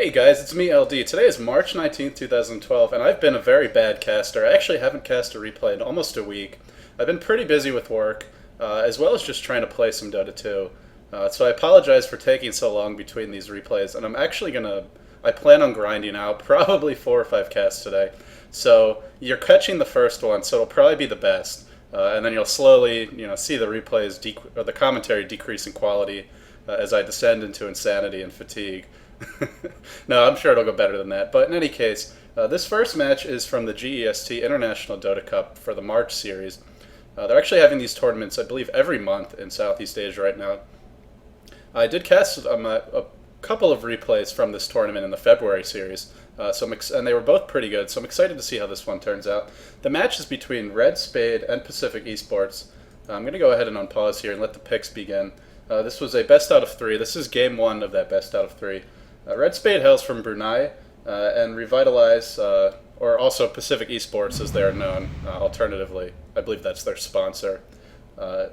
Hey guys, it's me, LD. Today is March 19th, 2012, and I've been a very bad caster. I actually haven't cast a replay in almost a week. I've been pretty busy with work, as well as just trying to play some Dota 2. So I apologize for taking so long between these replays, and I plan on grinding out probably 4 or 5 casts today. So you're catching the first one, so it'll probably be the best. And then you'll slowly, see the replays, or the commentary decrease in quality as I descend into insanity and fatigue. No, I'm sure it'll go better than that. But in any case, this first match is from the GEST International Dota Cup for the March series. They're actually having these tournaments, I believe, every month in Southeast Asia right now. I did cast a couple of replays from this tournament in the February series, and they were both pretty good, so I'm excited to see how this one turns out. The match is between Redspade and Pacific Esports. I'm going to go ahead and unpause here and let the picks begin. This was a best out of 3. This is game 1 of that best out of 3. Redspade hails from Brunei, and Revitalize, or also Pacific Esports as they are known, alternatively, I believe that's their sponsor,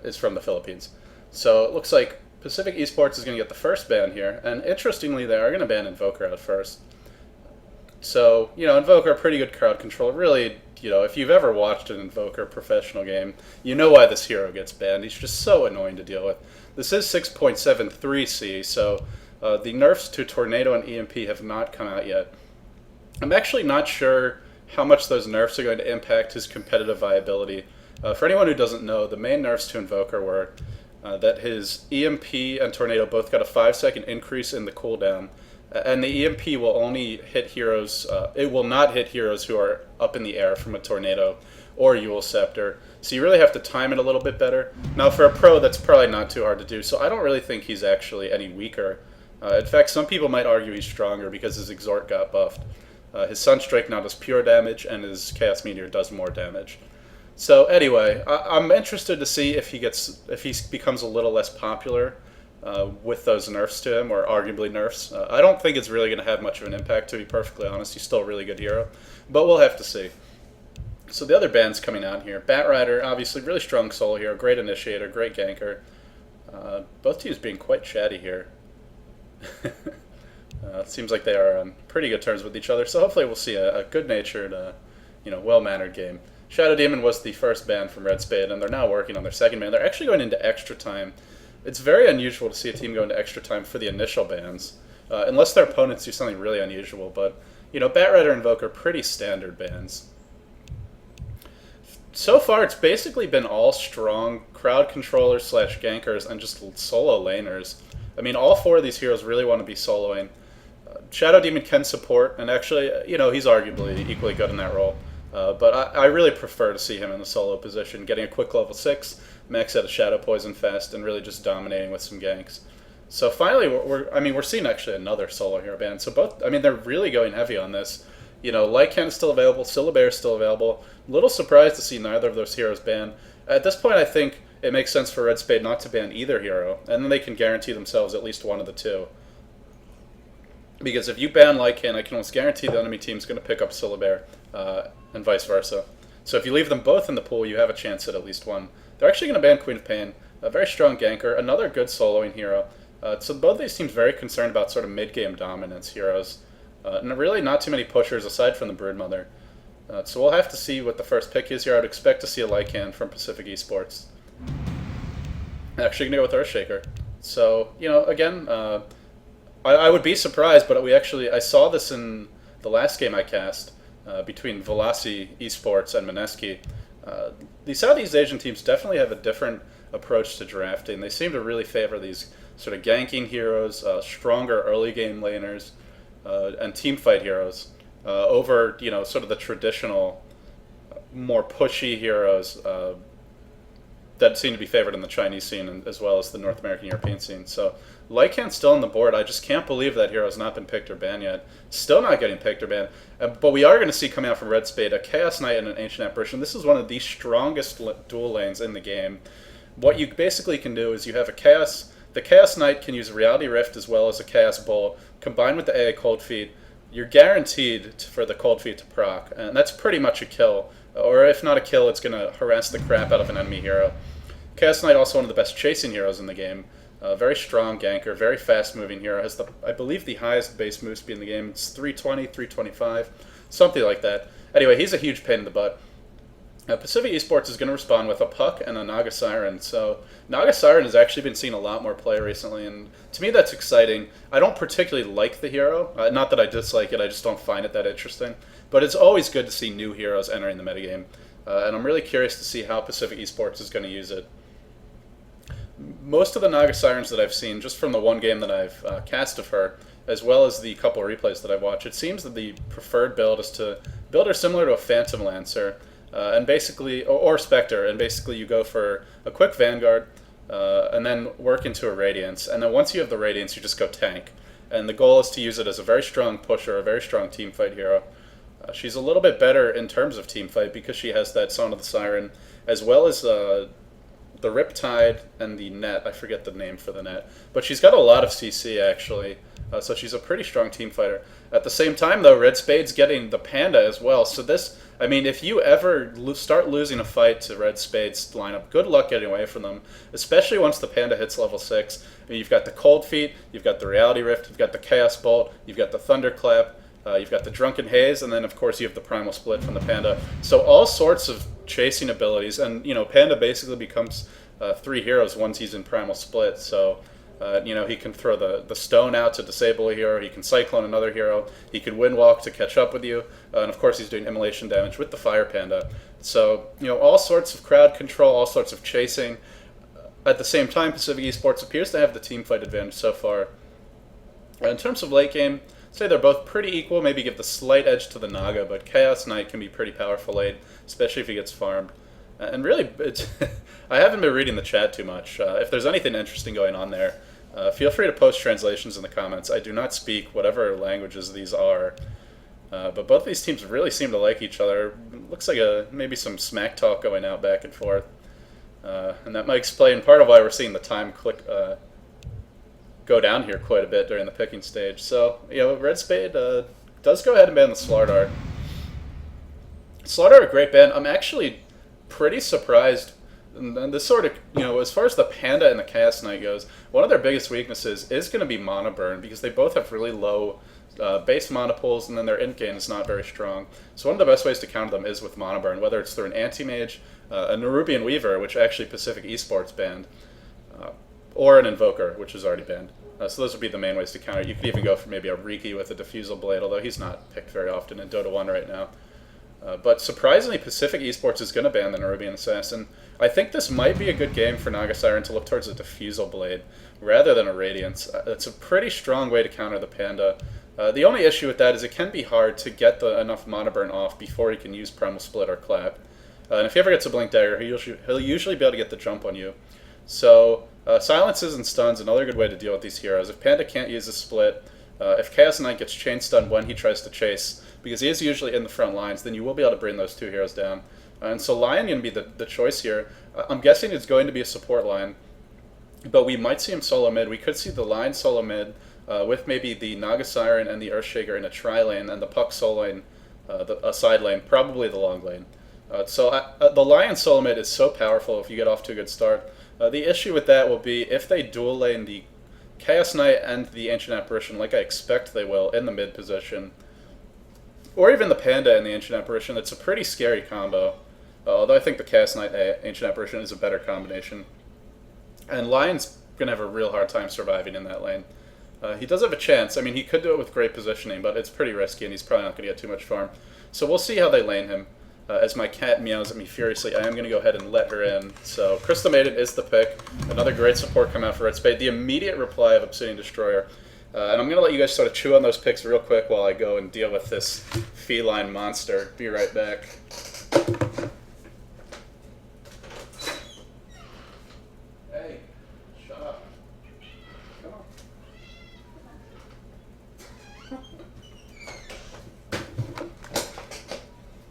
is from the Philippines. So it looks like Pacific Esports is going to get the first ban here, and interestingly they are going to ban Invoker out first. So, Invoker, pretty good crowd control. Really, if you've ever watched an Invoker professional game, you know why this hero gets banned. He's just so annoying to deal with. This is 6.73C, so the nerfs to Tornado and EMP have not come out yet. I'm actually not sure how much those nerfs are going to impact his competitive viability. For anyone who doesn't know, the main nerfs to Invoker were that his EMP and Tornado both got a 5-second increase in the cooldown, and the EMP will only hit heroes, it will not hit heroes who are up in the air from a Tornado or Yule Scepter. So you really have to time it a little bit better. Now for a pro, that's probably not too hard to do, so I don't really think he's actually any weaker. In fact, some people might argue he's stronger because his Exhort got buffed. His Sunstrike now does pure damage, and his Chaos Meteor does more damage. So anyway, I'm interested to see if he becomes a little less popular with those nerfs to him, or arguably nerfs. I don't think it's really going to have much of an impact, to be perfectly honest. He's still a really good hero, but we'll have to see. So the other bans coming out here. Batrider, obviously really strong solo hero, great initiator, great ganker. Both teams being quite chatty here. It seems like they are on pretty good terms with each other, so hopefully we'll see a good-natured, well-mannered game. Shadow Demon was the first ban from Redspade, and they're now working on their second ban. They're actually going into extra time. It's very unusual to see a team go into extra time for the initial bans, unless their opponents do something really unusual, but, Batrider and Invoker are pretty standard bans. So far, it's basically been all strong crowd controllers / gankers and just solo laners. I mean, all 4 of these heroes really want to be soloing. Shadow Demon can support, and actually, he's arguably equally good in that role. But I really prefer to see him in the solo position, getting a quick level 6, max out of Shadow Poison fast, and really just dominating with some ganks. So finally, we're seeing actually another solo hero ban. So they're really going heavy on this. Lycan is still available, Syllabear is still available. A little surprised to see neither of those heroes banned. At this point, I think it makes sense for Redspade not to ban either hero, and then they can guarantee themselves at least one of the 2. Because if you ban Lycan, I can almost guarantee the enemy team's going to pick up Syllabear, and vice versa. So if you leave them both in the pool, you have a chance at least one. They're actually going to ban Queen of Pain, a very strong ganker, another good soloing hero. So both of these teams very concerned about sort of mid-game dominance heroes. And really not too many pushers aside from the Broodmother. So we'll have to see what the first pick is here. I would expect to see a Lycan from Pacific Esports. Actually going to go with Earthshaker. So, again, I would be surprised, but I saw this in the last game I cast between Velasi Esports and Mineski. The Southeast Asian teams definitely have a different approach to drafting. They seem to really favor these sort of ganking heroes, stronger early game laners, and teamfight heroes over, sort of the traditional, more pushy heroes that seem to be favored in the Chinese scene as well as the North American European scene. So Lycan's still on the board. I just can't believe that hero has not been picked or banned yet. Still not getting picked or banned. But we are going to see coming out from Redspade a Chaos Knight and an Ancient Apparition. This is one of the strongest dual lanes in the game. What you basically can do is you have the Chaos Knight can use Reality Rift as well as a Chaos Bowl. Combined with the AA Cold Feet, you're guaranteed for the Cold Feet to proc. And that's pretty much a kill. Or if not a kill, it's going to harass the crap out of an enemy hero. Chaos Knight also one of the best chasing heroes in the game. Very strong ganker, very fast-moving hero. Has I believe, the highest base move speed in the game. It's 320, 325, something like that. Anyway, he's a huge pain in the butt. Pacific Esports is going to respond with a Puck and a Naga Siren. So Naga Siren has actually been seeing a lot more play recently, and to me that's exciting. I don't particularly like the hero. Not that I dislike it, I just don't find it that interesting. But it's always good to see new heroes entering the metagame, and I'm really curious to see how Pacific Esports is going to use it. Most of the Naga Sirens that I've seen, just from the one game that I've cast of her, as well as the couple replays that I've watched, it seems that the preferred build is to build her similar to a Phantom Lancer, and basically, or Spectre, and basically you go for a quick Vanguard, and then work into a Radiance, and then once you have the Radiance, you just go tank. And the goal is to use it as a very strong pusher, a very strong teamfight hero. She's a little bit better in terms of teamfight because she has that Song of the Siren, as well as the Riptide and the net. I forget the name for the net. But she's got a lot of CC, actually. So she's a pretty strong team fighter. At the same time, though, Redspade's getting the Panda as well. So this, I mean, if you ever start losing a fight to Redspade's lineup, good luck getting away from them, especially once the Panda hits level 6. I mean, you've got the Cold Feet, you've got the Reality Rift, you've got the Chaos Bolt, you've got the Thunderclap, you've got the Drunken Haze, and then, of course, you have the Primal Split from the Panda. So all sorts of chasing abilities, and, you know, Panda basically becomes 3 heroes once he's in Primal Split. So, you know, he can throw the Stone out to disable a hero, he can Cyclone another hero, he can Windwalk to catch up with you, and, of course, he's doing Immolation damage with the Fire Panda. So, you know, all sorts of crowd control, all sorts of chasing. At the same time, Pacific Esports appears to have the teamfight advantage so far. In terms of late game, say they're both pretty equal, maybe give the slight edge to the Naga, but Chaos Knight can be pretty powerful late, especially if he gets farmed. And really, I haven't been reading the chat too much. If there's anything interesting going on there, feel free to post translations in the comments. I do not speak whatever languages these are, but both these teams really seem to like each other. Looks like maybe some smack talk going out back and forth. And that might explain part of why we're seeing the time go down here quite a bit during the picking stage. So, you know, Redspade does go ahead and ban the Slardar. Slardar, a great ban. I'm actually pretty surprised. And this sort of, you know, as far as the Panda and the Chaos Knight goes, one of their biggest weaknesses is going to be mana burn, because they both have really low base mana pools, and then their int gain is not very strong. So one of the best ways to counter them is with mana burn, whether it's through an Anti-Mage, a Nerubian Weaver, which actually Pacific Esports banned, or an Invoker, which is already banned. So those would be the main ways to counter. You could even go for maybe a Riki with a Diffusal Blade, although he's not picked very often in Dota 1 right now. But surprisingly, Pacific Esports is going to ban the Nerubian Assassin. I think this might be a good game for Naga Siren to look towards a Diffusal Blade rather than a Radiance. It's a pretty strong way to counter the Panda. The only issue with that is it can be hard to get enough mana burn off before he can use Primal Split or Clap. And if he ever gets a Blink Dagger, he'll usually be able to get the jump on you. So silences and stuns, another good way to deal with these heroes. If Panda can't use a split, if Chaos Knight gets chain stunned when he tries to chase, because he is usually in the front lines, then you will be able to bring those 2 heroes down. And so Lion going to be the choice here. I'm guessing it's going to be a support line, but we might see him solo mid. We could see the Lion solo mid with maybe the Naga Siren and the Earthshaker in a tri-lane, and the Puck soloing a side lane, probably the long lane. So the Lion solo mid is so powerful if you get off to a good start. The issue with that will be if they dual lane the Chaos Knight and the Ancient Apparition, like I expect they will, in the mid position, or even the Panda and the Ancient Apparition, it's a pretty scary combo. Although I think the Chaos Knight Ancient Apparition is a better combination. And Lion's going to have a real hard time surviving in that lane. He does have a chance. I mean, he could do it with great positioning, but it's pretty risky, and he's probably not going to get too much farm. So we'll see how they lane him. As my cat meows at me furiously, I am going to go ahead and let her in. So Crystal Maiden is the pick. Another great support come out for Redspade. The immediate reply of Obsidian Destroyer. And I'm going to let you guys sort of chew on those picks real quick while I go and deal with this feline monster. Be right back. Hey, shut up. Come on.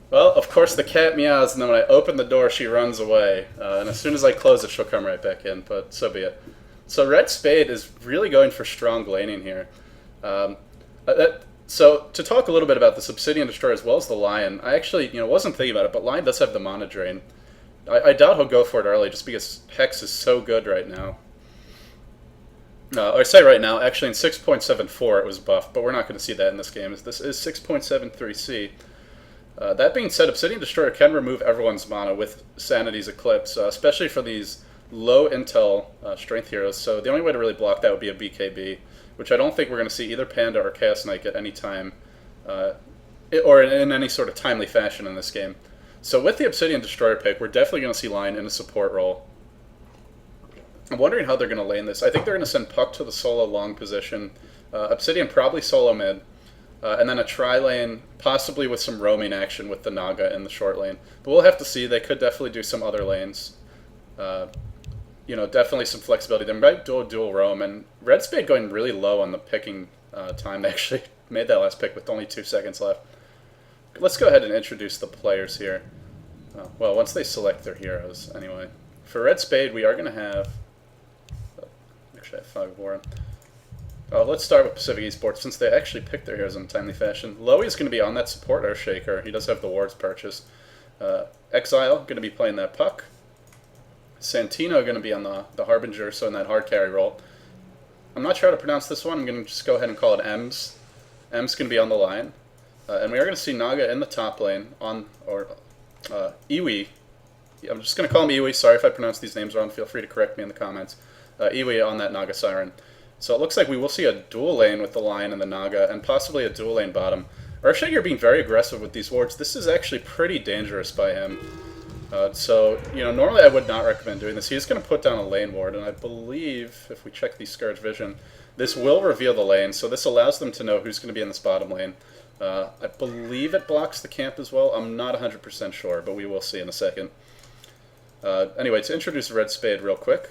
Well, of course the cat meows, and then when I open the door, she runs away. And as soon as I close it, she'll come right back in, but so be it. So Redspade is really going for strong laning here. So to talk a little bit about this Obsidian Destroyer as well as the Lion, I actually wasn't thinking about it, but Lion does have the mana drain. I doubt he'll go for it early just because Hex is so good right now. Or say right now, actually in 6.74 it was buffed, but we're not going to see that in this game. This is 6.73C. That being said, Obsidian Destroyer can remove everyone's mana with Sanity's Eclipse, especially for these low intel strength heroes. So the only way to really block that would be a BKB, which I don't think we're going to see either Panda or Chaos Knight at any time, or in any sort of timely fashion in this game. So with the Obsidian Destroyer pick, we're definitely going to see Lion in a support role. I'm wondering how they're going to lane this. I think they're going to send Puck to the solo long position, Obsidian probably solo mid, and then a tri-lane, possibly with some roaming action with the Naga in the short lane. But we'll have to see. They could definitely do some other lanes. Definitely some flexibility. They might dual roam, and Redspade going really low on the picking time. They actually made that last pick with only 2 seconds left. Let's go ahead and introduce the players here. Well, once they select their heroes, anyway. For Redspade, we are going to have... Actually, I have Fog of War. Let's start with Pacific Esports, since they actually picked their heroes in a timely fashion. Lowy is going to be on that support Earthshaker. He does have the wards purchased. Exile, going to be playing that Puck. Santino going to be on the Harbinger, so in that hard carry role. I'm not sure how to pronounce this one. I'm going to just go ahead and call it Ems. Ems going to be on the line. And we are going to see Naga in the top lane, Iwi. I'm just going to call him Iwi. Sorry if I pronounce these names wrong. Feel free to correct me in the comments. Iwi on that Naga Siren. So it looks like we will see a dual lane with the Lion and the Naga, and possibly a dual lane bottom. Earthshaker being very aggressive with these wards. This is actually pretty dangerous by him. Normally I would not recommend doing this. He's going to put down a lane ward, and I believe, if we check the Scourge Vision, this will reveal the lane, so this allows them to know who's going to be in this bottom lane. I believe it blocks the camp as well. I'm not 100% sure, but we will see in a second. Anyway, to introduce Redspade real quick,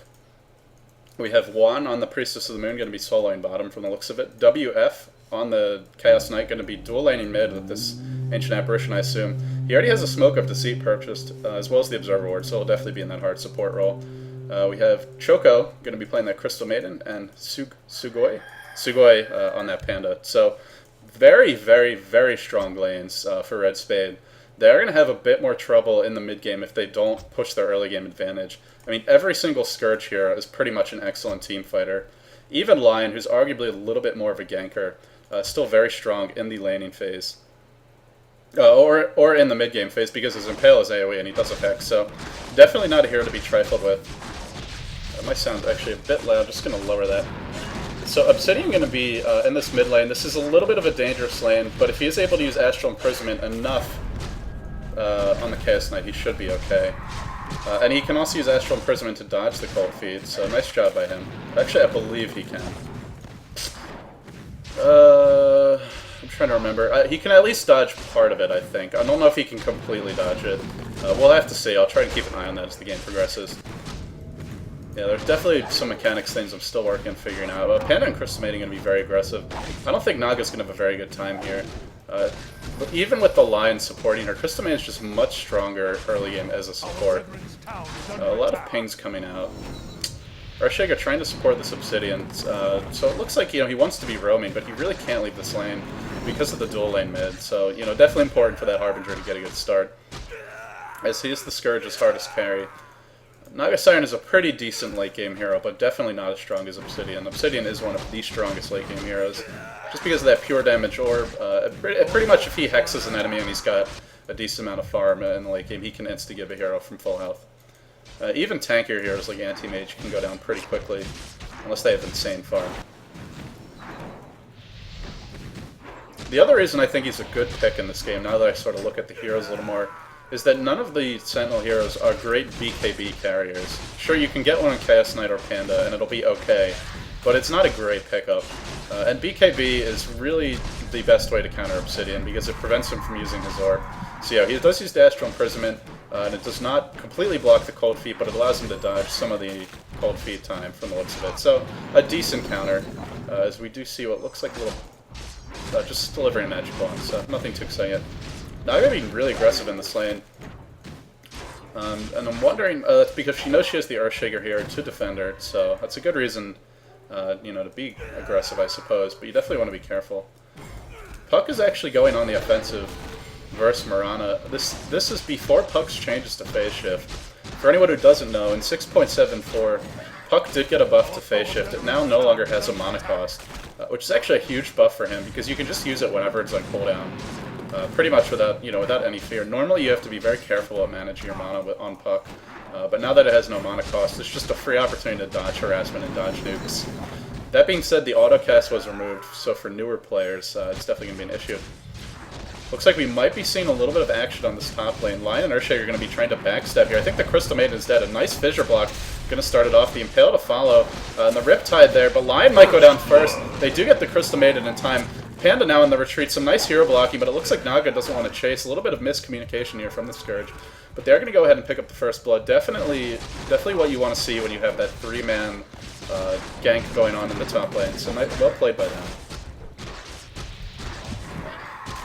we have Juan on the Priestess of the Moon, going to be soloing bottom from the looks of it. WF on the Chaos Knight, going to be dual laning mid with this Ancient Apparition, I assume. He already has a Smoke of Deceit purchased, as well as the Observer Ward, so he'll definitely be in that hard support role. We have Choco, going to be playing that Crystal Maiden, and Sugoi on that Panda. So very, very, very strong lanes for Redspade. They're going to have a bit more trouble in the mid-game if they don't push their early-game advantage. I mean, every single Scourge hero is pretty much an excellent team fighter. Even Lion, who's arguably a little bit more of a ganker, still very strong in the laning phase. Or in the mid-game phase, because his Impale is AoE and he does effect, so definitely not a hero to be trifled with. That might sound actually a bit loud, just going to lower that. So Obsidian going to be in this mid lane. This is a little bit of a dangerous lane, but if he is able to use Astral Imprisonment enough on the Chaos Knight, he should be okay. And he can also use Astral Imprisonment to dodge the Cold Feet, so nice job by him. Actually, I believe he can. I'm trying to remember. He can at least dodge part of it, I think. I don't know if he can completely dodge it. We'll have to see. I'll try to keep an eye on that as the game progresses. Yeah, there's definitely some mechanics things I'm still working on figuring out. Panda and Crystal Maiden are going to be very aggressive. I don't think Naga's going to have a very good time here. But even with the Lion supporting her, Crystal Maiden's just much stronger early game as a support. A lot of pings coming out. Earthshaker trying to support this Obsidian. So it looks like, he wants to be roaming, but he really can't leave this lane because of the dual lane mid. So, definitely important for that Harbinger to get a good start, as he is the Scourge's hardest carry. Naga Siren is a pretty decent late-game hero, but definitely not as strong as Obsidian. Obsidian is one of the strongest late-game heroes, just because of that pure damage orb. Pretty much if he hexes an enemy and he's got a decent amount of farm in the late game, he can insta-give a hero from full health. Even tankier heroes like Anti-Mage can go down pretty quickly, unless they have insane farm. The other reason I think he's a good pick in this game, now that I sort of look at the heroes a little more, is that none of the Sentinel heroes are great BKB carriers. Sure, you can get one on Chaos Knight or Panda, and it'll be okay, but it's not a great pickup. And BKB is really the best way to counter Obsidian, because it prevents him from using his orb. So yeah, he does use the Astral Imprisonment, and it does not completely block the Cold Feet, but it allows him to dodge some of the Cold Feet time from the looks of it. So, a decent counter, as we do see what looks like a little... just delivering a magic wand, so nothing too exciting yet. Now, I'm going to be really aggressive in this lane. And I'm wondering, that's because she knows she has the Earthshaker here to defend her, so that's a good reason, to be aggressive, I suppose, but you definitely want to be careful. Puck is actually going on the offensive versus Mirana. This is before Puck's changes to phase shift. For anyone who doesn't know, in 6.74, Puck did get a buff to phase shift. It now no longer has a mana cost, which is actually a huge buff for him because you can just use it whenever it's on cooldown, pretty much without without any fear. Normally you have to be very careful at managing your mana on Puck, but now that it has no mana cost, it's just a free opportunity to dodge harassment and dodge nukes. That being said, the autocast was removed, so for newer players, it's definitely going to be an issue. Looks like we might be seeing a little bit of action on this top lane. Lion and Earthshaker are going to be trying to backstab here. I think the Crystal Maiden is dead. A nice fissure block. Going to start it off. The Impale to follow. And the Riptide there. But Lion might go down first. They do get the Crystal Maiden in time. Panda now in the retreat. Some nice hero blocking, but it looks like Naga doesn't want to chase. A little bit of miscommunication here from the Scourge. But they're going to go ahead and pick up the first blood. Definitely what you want to see when you have that 3-man gank going on in the top lane. So well played by them.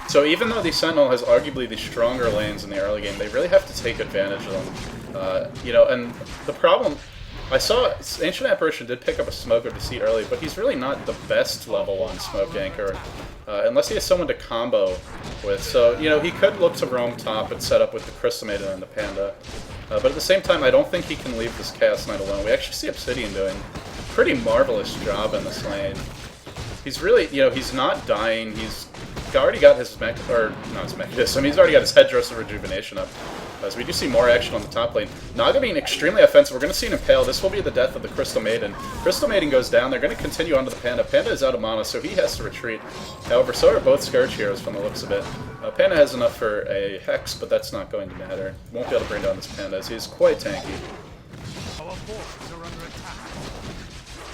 So even though the Sentinel has arguably the stronger lanes in the early game, they really have to take advantage of them. And the problem, I saw Ancient Apparition did pick up a Smoke of Deceit early, but he's really not the best level 1 smoke ganker, unless he has someone to combo with. So, he could look to roam top and set up with the Crystal Maiden and the Panda. But at the same time, I don't think he can leave this Chaos Knight alone. We actually see Obsidian doing a pretty marvelous job in this lane. He's really, he's not dying. He's already got his he's already got his Headdress of Rejuvenation up. As we do see more action on the top lane. Naga being extremely offensive. We're going to see an Impale. This will be the death of the Crystal Maiden. Crystal Maiden goes down. They're going to continue onto the Panda. Panda is out of mana, so he has to retreat. However, so are both Scourge heroes from the looks of it. Panda has enough for a Hex, but that's not going to matter. Won't be able to bring down this Panda, as he's quite tanky.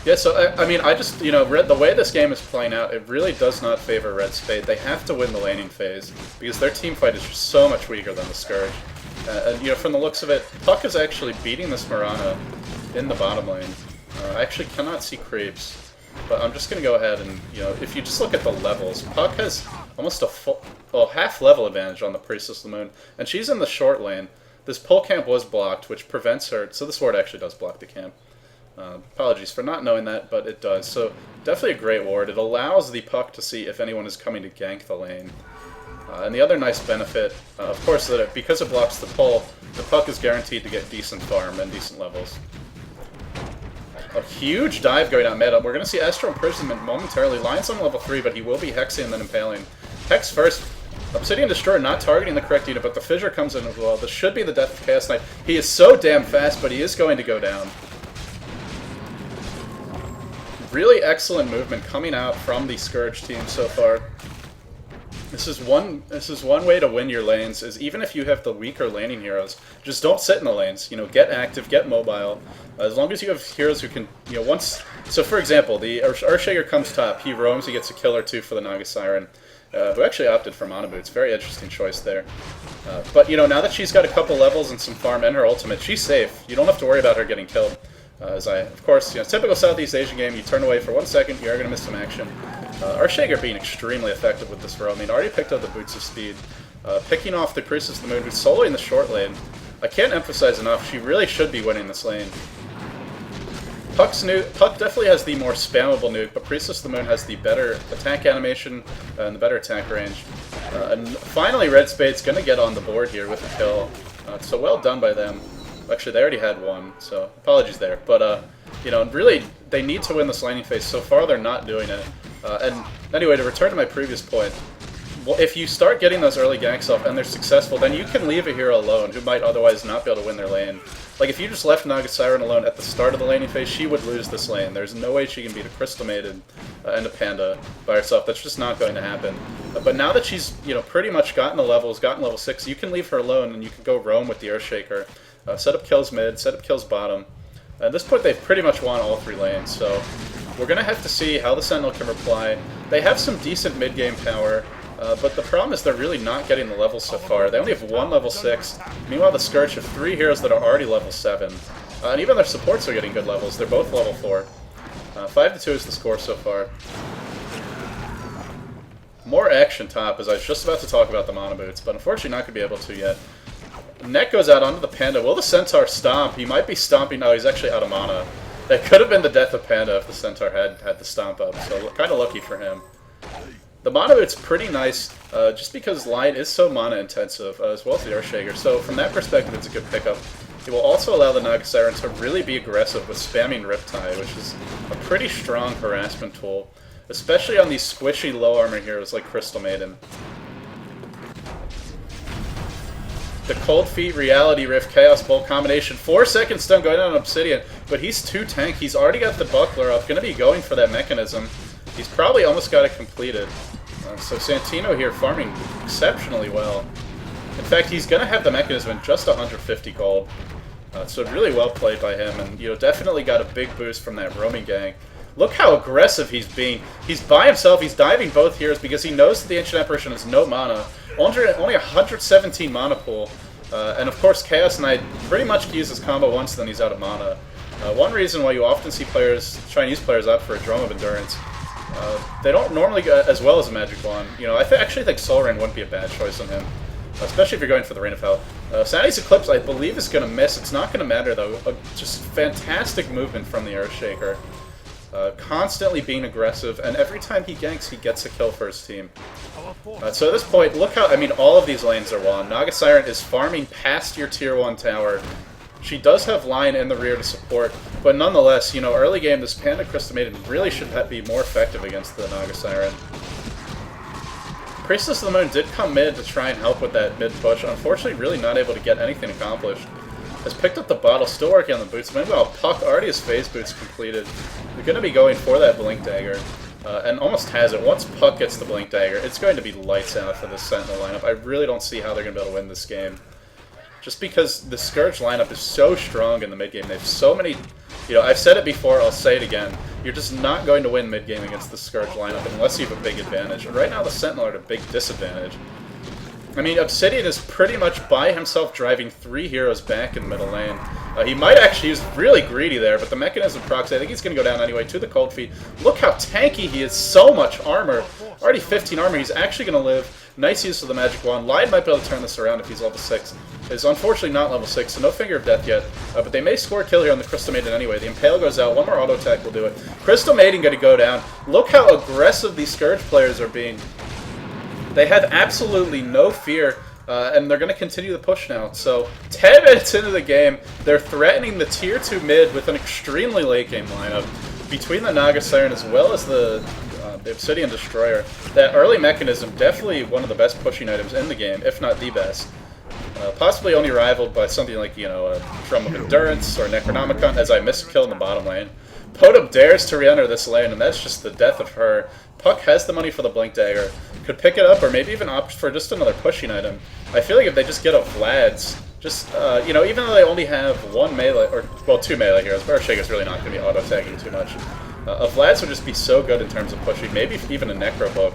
Yeah, so, I just, the way this game is playing out, it really does not favor Redspade. They have to win the laning phase, because their team fight is just so much weaker than the Scourge. And, from the looks of it, Puck is actually beating this Mirana in the bottom lane. I actually cannot see creeps, but I'm just going to go ahead and, if you just look at the levels, Puck has almost a half level advantage on the Priestess of the Moon, and she's in the short lane. This pull camp was blocked, which prevents her, so this ward actually does block the camp. Apologies for not knowing that, but it does. So, definitely a great ward. It allows the Puck to see if anyone is coming to gank the lane. And the other nice benefit, of course, that because it blocks the pull, the Puck is guaranteed to get decent farm and decent levels. A huge dive going on meta. We're going to see Astral Imprisonment momentarily. Lion's on level 3, but he will be hexing and then impaling. Hex first. Obsidian Destroyer not targeting the correct unit, but the Fissure comes in as well. This should be the death of Chaos Knight. He is so damn fast, but he is going to go down. Really excellent movement coming out from the Scourge team so far. This is one way to win your lanes, is even if you have the weaker laning heroes, just don't sit in the lanes. Get active, get mobile. As long as you have heroes who can, So for example, the Earthshaker comes top, he roams, he gets a kill or two for the Naga Siren, who actually opted for Mana Boots. Very interesting choice there. But, now that she's got a couple levels and some farm and her ultimate, she's safe. You don't have to worry about her getting killed. Of course, typical Southeast Asian game, you turn away for 1 second, you're going to miss some action. Earthshaker being extremely effective with this roaming. Already picked up the Boots of Speed. Picking off the Priestess of the Moon, who's soloing the short lane. I can't emphasize enough, she really should be winning this lane. Puck definitely has the more spammable nuke, but Priestess of the Moon has the better attack animation and the better attack range. And finally, Redspade's going to get on the board here with a kill. So well done by them. Actually, they already had one, so apologies there. But, really, they need to win this laning phase. So far, they're not doing it. And anyway, to return to my previous point, if you start getting those early ganks off and they're successful, then you can leave a hero alone who might otherwise not be able to win their lane. Like, if you just left Naga Siren alone at the start of the laning phase, she would lose this lane. There's no way she can beat a Crystal Maiden and a Panda by herself. That's just not going to happen. But now that she's, pretty much gotten the levels, gotten level 6, you can leave her alone and you can go roam with the Earthshaker. Set up kills mid, set up kills bottom. At this point, they've pretty much won all 3 lanes, so we're going to have to see how the Sentinel can reply. They have some decent mid-game power, but the problem is they're really not getting the levels so far. They only have 1 level 6. Meanwhile, the Scourge have 3 heroes that are already level 7. And even their supports are getting good levels. They're both level 4. 5-2 is the score so far. More action top, as I was just about to talk about the Mana Boots, but unfortunately not going to be able to yet. Net goes out onto the Panda. Will the Centaur stomp? He might be stomping. No, he's actually out of mana. That could have been the death of Panda if the Centaur had the stomp up, so kind of lucky for him. The Mana Boot's pretty nice, just because Lion is so mana intensive, as well as the Earthshaker. So from that perspective, it's a good pickup. It will also allow the Naga Siren to really be aggressive with spamming Riptide, which is a pretty strong harassment tool, especially on these squishy low armor heroes like Crystal Maiden. The Cold Feet, Reality Rift, Chaos Bolt combination. 4-second stun going on Obsidian, but he's too tank. He's already got the buckler up, going to be going for that mechanism. He's probably almost got it completed. So Santino here farming exceptionally well. In fact, he's going to have the mechanism in just 150 gold. So really well played by him, and definitely got a big boost from that roaming gang. Look how aggressive he's being. He's by himself. He's diving both heroes because he knows that the Ancient Apparition has no mana. Only 117 mana pool. And of course, Chaos Knight pretty much can use his combo once, then he's out of mana. One reason why you often see Chinese players opt for a Drum of Endurance, they don't normally go as well as a Magic Wand. I actually think Soul Ring wouldn't be a bad choice on him, especially if you're going for the Rain of Hell. Sanity's Eclipse, I believe, is going to miss. It's not going to matter, though. Just fantastic movement from the Earthshaker. Constantly being aggressive, and every time he ganks, he gets a kill for his team. So at this point, look how, all of these lanes are won. Naga Siren is farming past your tier 1 tower. She does have line in the rear to support, but nonetheless, early game, this Panda Crystal Maiden really should be more effective against the Naga Siren. Priestess of the Moon did come mid to try and help with that mid push. Unfortunately, really not able to get anything accomplished. Has picked up the bottle, still working on the boots. Meanwhile, Puck already has phase boots completed. They're going to be going for that Blink Dagger, and almost has it. Once Puck gets the Blink Dagger, it's going to be lights out for this Sentinel lineup. I really don't see how they're going to be able to win this game. Just because the Scourge lineup is so strong in the mid game. They have so many... I've said it before, I'll say it again. You're just not going to win mid game against the Scourge lineup unless you have a big advantage. And right now, the Sentinel are at a big disadvantage. Obsidian is pretty much by himself driving 3 heroes back in the middle lane. He might actually use really greedy there, but the mechanism procs, I think he's going to go down anyway to the Cold Feet. Look how tanky he is, so much armor. Already 15 armor, he's actually going to live. Nice use of the Magic Wand. Lion might be able to turn this around if he's level 6. Is unfortunately not level 6, so no Finger of Death yet. But they may score a kill here on the Crystal Maiden anyway. The Impale goes out, one more auto attack will do it. Crystal Maiden going to go down. Look how aggressive these Scourge players are being. They have absolutely no fear. And they're going to continue the push now. So, 10 minutes into the game, they're threatening the Tier 2 mid with an extremely late game lineup. Between the Naga Siren as well as the Obsidian Destroyer, that early mechanism, definitely one of the best pushing items in the game, if not the best. Possibly only rivaled by something like, a Drum of Endurance or Necronomicon, as I missed a kill in the bottom lane. Podum dares to re-enter this lane, and that's just the death of her. Puck has the money for the Blink Dagger. Could pick it up, or maybe even opt for just another pushing item. I feel like if they just get a Vlad's, even though they only have 1 melee, or, 2 melee heroes, Earthshaker's really not going to be auto-tagging too much. A Vlad's would just be so good in terms of pushing, maybe even a Necro Book.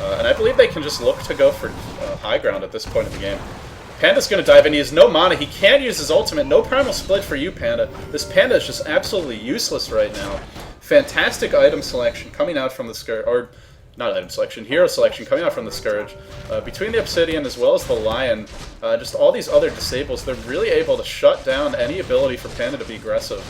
And I believe they can just look to go for high ground at this point in the game. Panda's going to dive in. He has no mana. He can't use his ultimate. No Primal Split for you, Panda. This Panda is just absolutely useless right now. Fantastic item selection coming out from the Scourge, or not item selection, hero selection coming out from the Scourge. Between the Obsidian as well as the Lion, just all these other disables, they're really able to shut down any ability for Panda to be aggressive.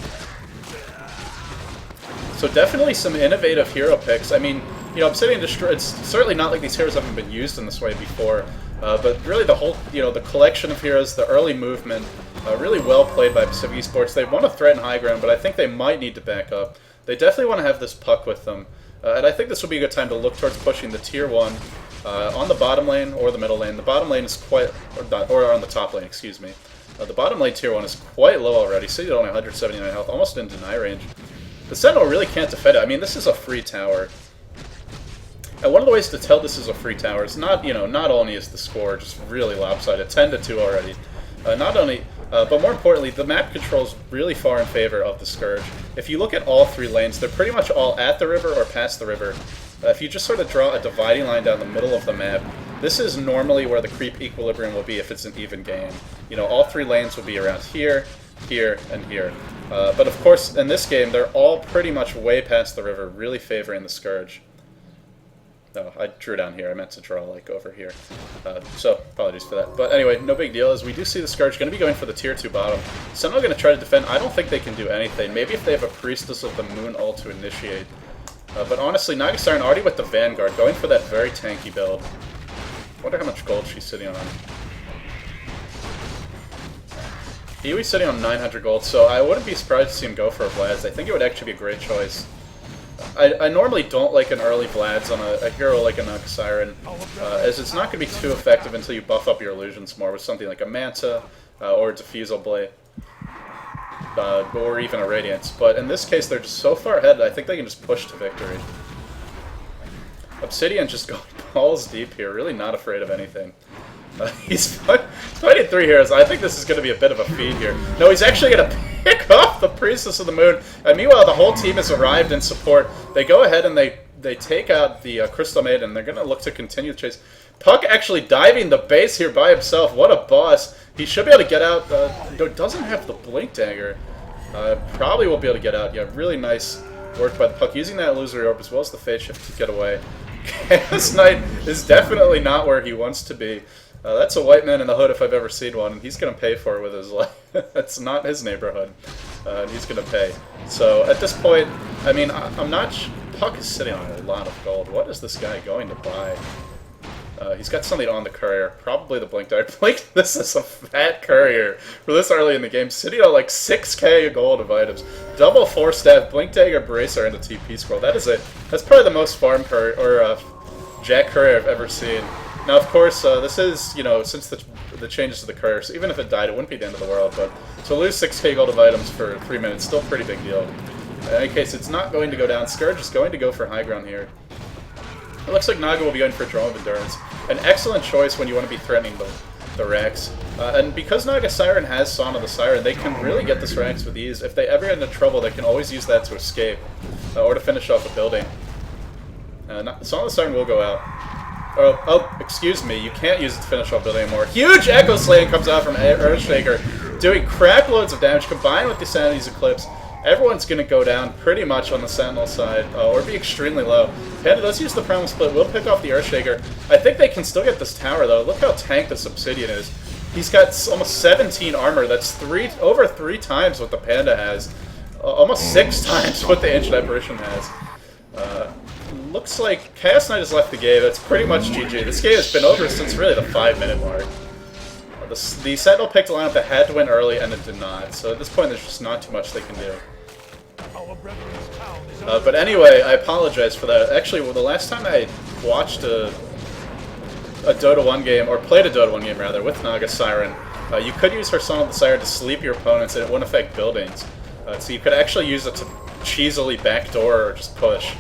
So definitely some innovative hero picks. Obsidian Destroyer, it's certainly not like these heroes haven't been used in this way before. But really the whole, the collection of heroes, the early movement, really well played by Pacific Esports. They want to threaten high ground, but I think they might need to back up. They definitely want to have this Puck with them. And I think this would be a good time to look towards pushing the Tier 1 on the bottom lane or the middle lane. The bottom lane is quite, or on the top lane, excuse me. The bottom lane Tier 1 is quite low already, so you only 179 health, almost in deny range. The Sentinel really can't defend it. This is a free tower. And one of the ways to tell this is a free tower is not only is the score just really lopsided, 10-2 already. But more importantly, the map controls really far in favor of the Scourge. If you look at all 3 lanes, they're pretty much all at the river or past the river. If you just sort of draw a dividing line down the middle of the map, this is normally where the creep equilibrium will be if it's an even game. All 3 lanes will be around here, here, and here. But of course, in this game, they're all pretty much way past the river, really favoring the Scourge. No, I drew down here. I meant to draw, over here. So, apologies for that. But anyway, no big deal, as we do see the Scourge going to be going for the Tier 2 bottom. Sentinel going to try to defend. I don't think they can do anything. Maybe if they have a Priestess of the Moon ult to initiate. But honestly, Naga Siren already with the Vanguard, going for that very tanky build. Wonder how much gold she's sitting on. Iwi's sitting on 900 gold, so I wouldn't be surprised to see him go for a Vlad's. I think it would actually be a great choice. I normally don't like an early Vlad's on a hero like a Naga Siren, as it's not going to be too effective until you buff up your illusions more with something like a Manta or a Diffusal Blade, or even a Radiance. But in this case, they're just so far ahead, I think they can just push to victory. Obsidian just going balls deep here, really not afraid of anything. He's fighting 3 heroes. I think this is going to be a bit of a feed here. No, he's actually going to pick off the Priestess of the Moon. And meanwhile, the whole team has arrived in support. They go ahead and they take out the Crystal Maiden. They're going to look to continue the chase. Puck actually diving the base here by himself. What a boss. He should be able to get out. Doesn't have the Blink Dagger. Probably will be able to get out. Yeah, really nice work by the Puck. Using that Illusory Orb as well as the Phase Shift to get away. Chaos Knight is definitely not where he wants to be. That's a white man in the hood if I've ever seen one, and he's going to pay for it with his life. That's not his neighborhood, and he's going to pay. So at this point, I mean, I'm not... Puck is sitting on a lot of gold. What is this guy going to buy? He's got something on the courier. Probably the Blink Dagger. This is a fat courier for this early in the game. Sitting on like 6k gold of items. Double 4-staff, Blink Dagger, Bracer, and a TP scroll. That is it. That's probably the most farm courier, or Jack courier I've ever seen. Now, of course, this is, you know, since the changes to the courier, so even if it died, it wouldn't be the end of the world, but to lose 6k gold of items for 3 minutes, still a pretty big deal. In any case, it's not going to go down. Scourge is going to go for high ground here. It looks like Naga will be going for Drum of Endurance. An excellent choice when you want to be threatening the Rex. And because Naga Siren has Song of the Siren, they can really get this Rex with ease. If they ever get into trouble, they can always use that to escape, or to finish off a building. Song of the Siren will go out. Oh, excuse me, you can't use it to finish off building anymore. Huge Echo Slaying comes out from Earthshaker, doing crap loads of damage, combined with the Sanity's Eclipse. Everyone's going to go down pretty much on the Sentinel side, or be extremely low. Panda does use the Primal Split, will pick off the Earthshaker. I think they can still get this tower, though. Look how tanked this Obsidian is. He's got almost 17 armor. That's over 3 times what the Panda has. Almost 6 times what the Ancient Apparition has. Looks like Chaos Knight has left the game. That's pretty much GG. This game has been over since really the 5-minute mark. The Sentinel picked a lineup that had to win early, and it did not. So at this point, there's just not too much they can do. But anyway, I apologize for that. Actually, well, the last time I watched a Dota 1 game, or played a Dota 1 game rather, with Naga Siren, you could use her Song of the Siren to sleep your opponents, and it wouldn't affect buildings. So you could actually use it to cheesily backdoor or just push.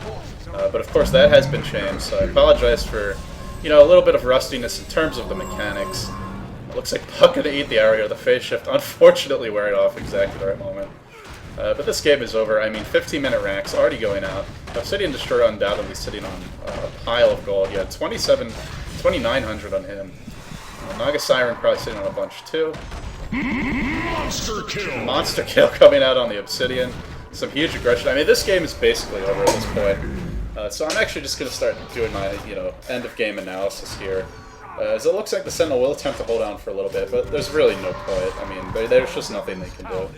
But of course that has been changed, so I apologize for, you know, a little bit of rustiness in terms of the mechanics. It looks like Puck gonna eat the area, the Phase Shift, unfortunately wearing it off exactly the right moment. But this game is over. I mean, 15-minute racks already going out. Obsidian Destroyer undoubtedly sitting on a pile of gold. Yeah, 2,900 on him. Naga Siren probably sitting on a bunch too. Monster kill! Monster kill coming out on the Obsidian. Some huge aggression. I mean, this game is basically over at this point. So I'm actually just going to start doing my, you know, end-of-game analysis here. As it looks like the Sentinel will attempt to hold on for a little bit, but there's really no point. I mean, there's just nothing they can do.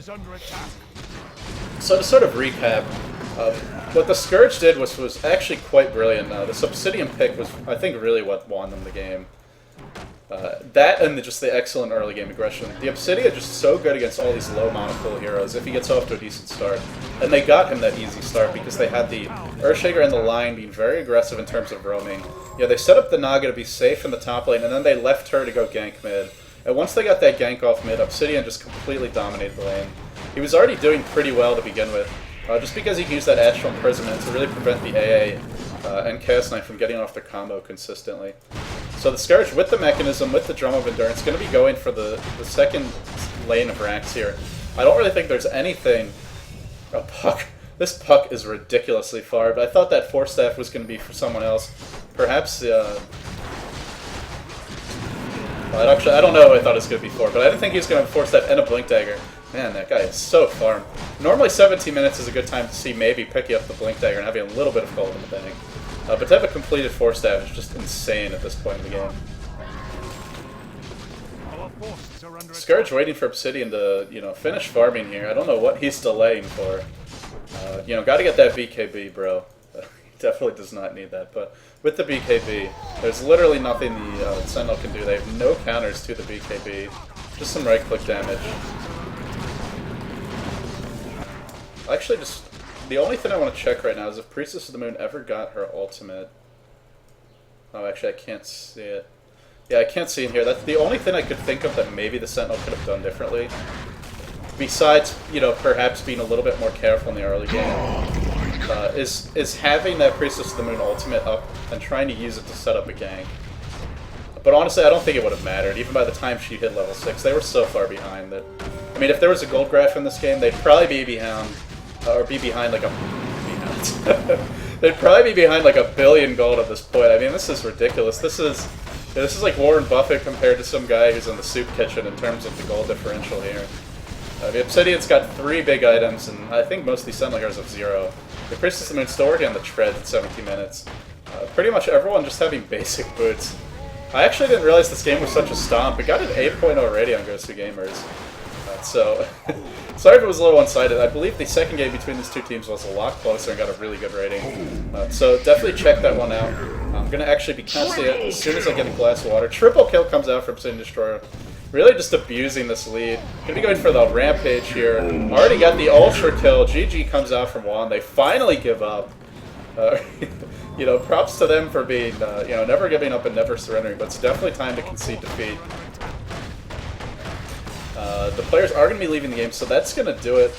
So to sort of recap, what the Scourge did was actually quite brilliant. The Obsidian pick was, I think, really what won them the game. That and just the excellent early game aggression. The Obsidian just so good against all these low monocle heroes if he gets off to a decent start. And they got him that easy start because they had the Earthshaker and the line being very aggressive in terms of roaming. Yeah, they set up the Naga to be safe in the top lane, and then they left her to go gank mid. And once they got that gank off mid, Obsidian just completely dominated the lane. He was already doing pretty well to begin with, just because he can use that Astral Imprisonment to really prevent the AA and Chaos Knight from getting off their combo consistently. So the Scourge, with the mechanism, with the Drum of Endurance, is going to be going for the second lane of racks here. I don't really think there's anything... Oh, Puck. This Puck is ridiculously far, but I thought that 4-staff was going to be for someone else. Perhaps... actually, I don't know what I thought it was going to be for, but I didn't think he was going to have a 4-staff and a Blink Dagger. Man, that guy is so farm. Normally 17 minutes is a good time to see maybe picking up the Blink Dagger and having a little bit of gold in the bank. But to have a completed 4-staff is just insane at this point in the game. Scourge waiting for Obsidian to, you know, finish farming here. I don't know what he's delaying for. You know, gotta get that BKB, bro. He definitely does not need that. But with the BKB, there's literally nothing the Sentinel can do. They have no counters to the BKB. Just some right-click damage. Actually, just the only thing I want to check right now is if Priestess of the Moon ever got her ultimate. Oh, actually, I can't see it. Yeah, I can't see it here. That's the only thing I could think of that maybe the Sentinel could have done differently. Besides, you know, perhaps being a little bit more careful in the early game, is having that Priestess of the Moon ultimate up and trying to use it to set up a gank. But honestly, I don't think it would have mattered. Even by the time she hit level 6, they were so far behind that... I mean, if there was a gold graph in this game, they'd probably be behind... or be behind like a... they'd probably be behind like $1 billion gold at this point. I mean, this is ridiculous. This is like Warren Buffett compared to some guy who's in the soup kitchen in terms of the gold differential here. The Obsidian's got 3 big items, and I think most of these Sentinel heroes have 0. The Priestess of the Moon still working on the tread at 17 minutes. Pretty much everyone just having basic boots. I actually didn't realize this game was such a stomp. It got an 8.0 rating on Go2 Gamers. So, sorry if it was a little one-sided. I believe the second game between these two teams was a lot closer and got a really good rating. So definitely check that one out. I'm going to actually be casting it as soon as I get a glass of water. Triple kill comes out from Obsidian Destroyer. Really just abusing this lead. Going to be going for the Rampage here. Already got the Ultra kill. GG comes out from Juan. They finally give up. You know, props to them for being, you know, never giving up and never surrendering, but it's definitely time to concede defeat. The players are going to be leaving the game, so that's going to do it.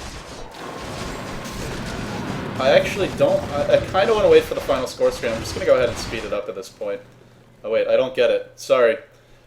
I actually don't... I kind of want to wait for the final score screen. I'm just going to go ahead and speed it up at this point. Oh, wait, I don't get it. Sorry.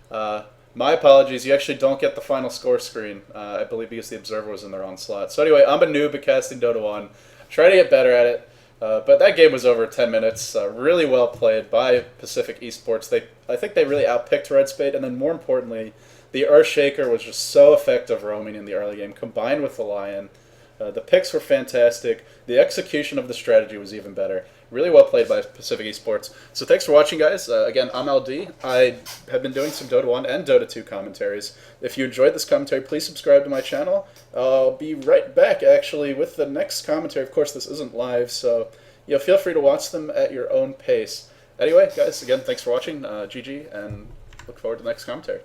My apologies. You actually don't get the final score screen, I believe because the Observer was in the wrong slot. So anyway, I'm a noob at casting Dota 1. Try to get better at it. But that game was over 10 minutes. Really well played by Pacific Esports. I think they really outpicked Redspade, and then more importantly, the Earthshaker was just so effective roaming in the early game, combined with the Lion. The picks were fantastic. The execution of the strategy was even better. Really well played by Pacific Esports. So thanks for watching, guys. Again, I'm LD. I have been doing some Dota 1 and Dota 2 commentaries. If you enjoyed this commentary, please subscribe to my channel. I'll be right back, actually, with the next commentary. Of course, this isn't live, so you know, feel free to watch them at your own pace. Anyway, guys, again, thanks for watching. GG, and look forward to the next commentary.